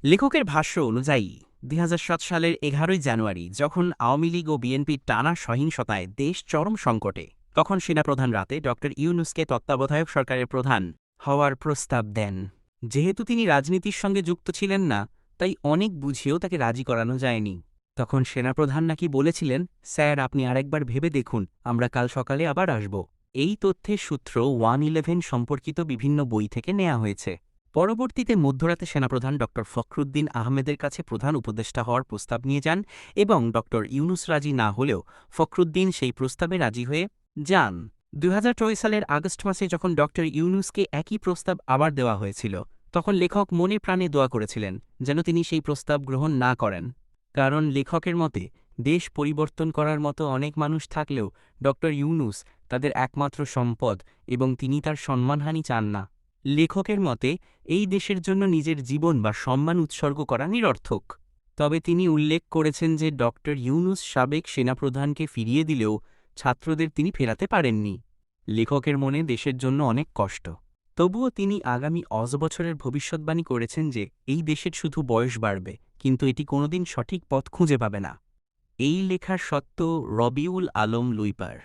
লেখকের ভাষ্য অনুযায়ী ২০০৭ সালের ১১ই জানুয়ারি যখন আওয়ামী লীগ ও বিএনপির টানা সহিংসতায় দেশ চরম সংকটে, তখন সেনাপ্রধান রাতে ড ইউনূসকে তত্ত্বাবধায়ক সরকারের প্রধান হওয়ার প্রস্তাব দেন। যেহেতু তিনি রাজনীতির সঙ্গে যুক্ত ছিলেন না, তাই অনেক বুঝিয়েও তাকে রাজি করানো যায়নি। তখন সেনাপ্রধান নাকি বলেছিলেন, স্যার আপনি আরেকবার ভেবে দেখুন, আমরা কাল সকালে আবার আসব। এই তথ্যের সূত্র 111 সম্পর্কিত বিভিন্ন বই থেকে নেওয়া হয়েছে। পরবর্তীতে মধ্যরাতে সেনাপ্রধান ড ফখরুদ্দিন আহমেদের কাছে প্রধান উপদেষ্টা হওয়ার প্রস্তাব নিয়ে যান এবং ড ইউনূস রাজি না হলেও ফখরুদ্দিন সেই প্রস্তাবে রাজি হয়ে যান। ২০০৬ সালের আগস্ট মাসে যখন ড ইউনূসকে একই প্রস্তাব আবার দেওয়া হয়েছিল, তখন লেখক মনে প্রাণে দোয়া করেছিলেন যেন তিনি সেই প্রস্তাব গ্রহণ না করেন। কারণ লেখকের মতে দেশ পরিবর্তন করার মতো অনেক মানুষ থাকলেও ড ইউনূস তাদের একমাত্র সম্পদ এবং তিনি তার সম্মানহানি চান না। লেখকের মতে এই দেশের জন্য নিজের জীবন বা সম্মান উৎসর্গ করা নিরর্থক। তবে তিনি উল্লেখ করেছেন যে ড ইউনূস সাবেক সেনাপ্রধানকে ফিরিয়ে দিলেও ছাত্রদের তিনি ফেরাতে পারেননি। লেখকের মনে দেশের জন্য অনেক কষ্ট। তবুও তিনি আগামী বছরের ভবিষ্যৎবাণী করেছেন যে এই দেশের শুধু বয়স বাড়বে, কিন্তু এটি কোনোদিন সঠিক পথ খুঁজে পাবে না। এই লেখার সত্য রবিউল আলম লুইপার।